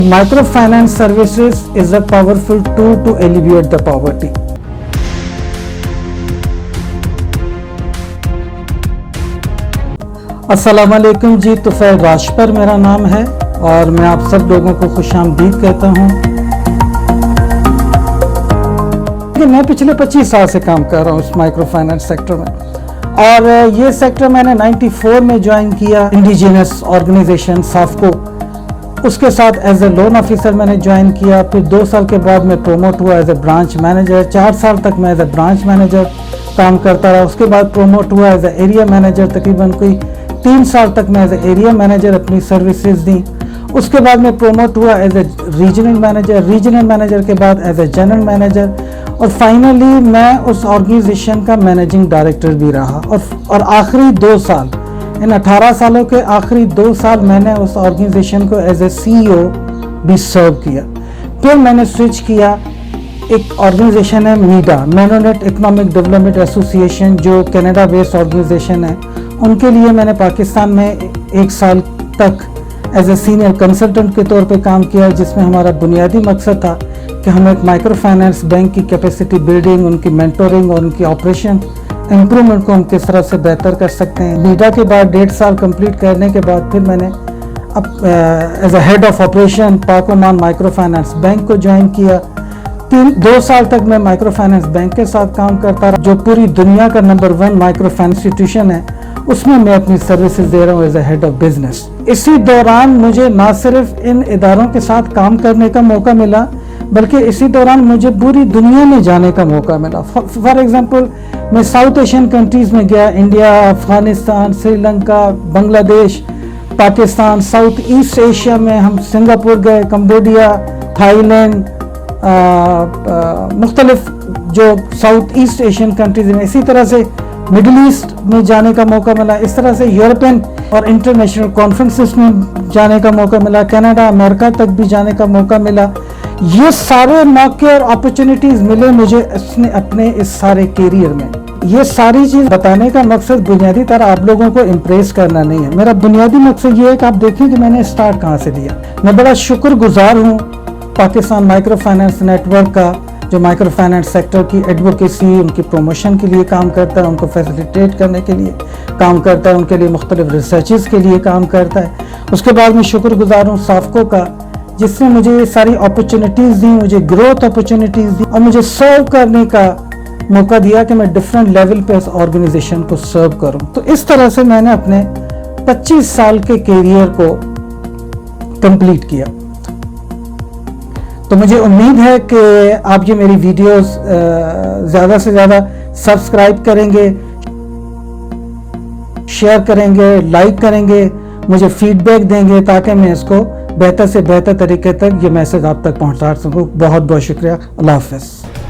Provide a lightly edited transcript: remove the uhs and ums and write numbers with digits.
microfinance services is a powerful tool to alleviate the poverty. अस्सलाम वालेकुम जी, तुफैल राशपर मेरा नाम है और मैं आप सब लोगों को खुशामदीद कहता हूँ। मैं पिछले 25 साल से काम कर रहा हूँ इस माइक्रो फाइनेंस सेक्टर में और ये सेक्टर मैंने 94 में ज्वाइन किया इंडिजिनस ऑर्गेनाइजेशन साफको, उसके साथ एज ए लोन ऑफिसर मैंने ज्वाइन किया। फिर 2 साल के बाद मैं प्रोमोट हुआ एज ए ब्रांच मैनेजर। 4 साल तक मैं एज ए ब्रांच मैनेजर काम करता रहा। उसके बाद प्रोमोट हुआ एज ए एरिया मैनेजर। तकरीबन कोई 3 साल तक मैं एज ए एरिया मैनेजर अपनी सर्विसेज दी। उसके बाद मैं प्रोमोट हुआ as a regional manager. Regional manager के बाद एज ए जनरल मैनेजर और फाइनली मैं उस ऑर्गेनाइजेशन का मैनेजिंग डायरेक्टर भी रहा। और आखिरी 2 साल, इन 18 सालों के आखिरी 2 साल मैंने उस ऑर्गेनाइजेशन को एज ए CEO भी सर्व किया। फिर मैंने स्विच किया, एक ऑर्गेनाइजेशन है मीडा, मेनोनेट इकोनॉमिक डेवलपमेंट एसोसिएशन, जो कनाडा बेस्ड ऑर्गेनाइजेशन है। उनके लिए मैंने पाकिस्तान में 1 साल तक एज ए सीनियर कंसल्टेंट के तौर पे काम किया, जिसमें हमारा बुनियादी मकसद था कि हम एक माइक्रो फाइनेंस बैंक की कैपेसिटी बिल्डिंग, उनकी मेंटोरिंग और उनकी ऑपरेशन इम्प्रूवमेंट को हम किस तरह से बेहतर कर सकते हैं। मीडा के बाद 1.5 साल कंप्लीट करने के बाद फिर मैंने अब as a head of operation Pak Oman micro finance bank को ज्वाइन किया। 2 साल तक मैं माइक्रो फाइनेंस बैंक के साथ काम करता रहा, जो पूरी दुनिया का नंबर 1 माइक्रो फाइनेंस इंस्टीट्यूशन है। उसमें मैं अपनी सर्विसेज दे रहा हूँ as a head of business. इसी दौरान मुझे ना सिर्फ इन इदारों के साथ काम करने का मौका मिला, बल्कि इसी दौरान मुझे पूरी दुनिया में जाने का मौका मिला। फॉर एग्जांपल मैं साउथ एशियन कंट्रीज़ में गया, India, Afghanistan, Sri Lanka, Bangladesh, Pakistan. South east Asia में हम सिंगापुर गए, कंबोडिया, थाईलैंड, मुख्तलिफ जो साउथ ईस्ट एशियन कंट्रीज़ में। इसी तरह से मिडिल ईस्ट में जाने का मौका मिला। इस तरह से यूरोपियन और इंटरनेशनल कॉन्फ्रेंसेस में जाने का मौका मिला। कनाडा, अमेरिका तक भी जाने का मौका मिला। ये सारे मौके और अपॉर्चुनिटीज़ मिले मुझे अपने इस सारे करियर में। ये सारी चीज़ बताने का मकसद बुनियादी तरह आप लोगों को इम्प्रेस करना नहीं है। मेरा बुनियादी मकसद ये है कि आप देखें कि मैंने स्टार्ट कहाँ से लिया। मैं बड़ा शुक्रगुजार हूँ पाकिस्तान माइक्रो फाइनेंस नेटवर्क का, जो माइक्रो फाइनेंस सेक्टर की एडवोकेसी, उनकी प्रमोशन के लिए काम करता है, उनको फैसिलिटेट करने के लिए काम करता है, उनके लिए मुख्तलिफ रिसर्चेस के लिए काम करता है। उसके बाद मैं शुक्रगुजार हूँ साफको का, जिसने मुझे ये सारी अपॉर्चुनिटीज़ दी, मुझे ग्रोथ अपॉर्चुनिटीज़ दी और मुझे सर्व करने का मौका दिया कि मैं डिफरेंट लेवल पे उस ऑर्गेनाइजेशन को सर्व करूं। तो इस तरह से मैंने अपने 25 साल के करियर को कंप्लीट किया। तो मुझे उम्मीद है कि आप ये मेरी वीडियोस ज़्यादा से ज़्यादा सब्सक्राइब करेंगे, शेयर करेंगे, लाइक करेंगे, मुझे फीडबैक देंगे, ताकि मैं इसको बेहतर से बेहतर तरीके तक ये मैसेज आप तक पहुंचा सकूं। बहुत बहुत शुक्रिया। अल्लाह हाफ़िज़।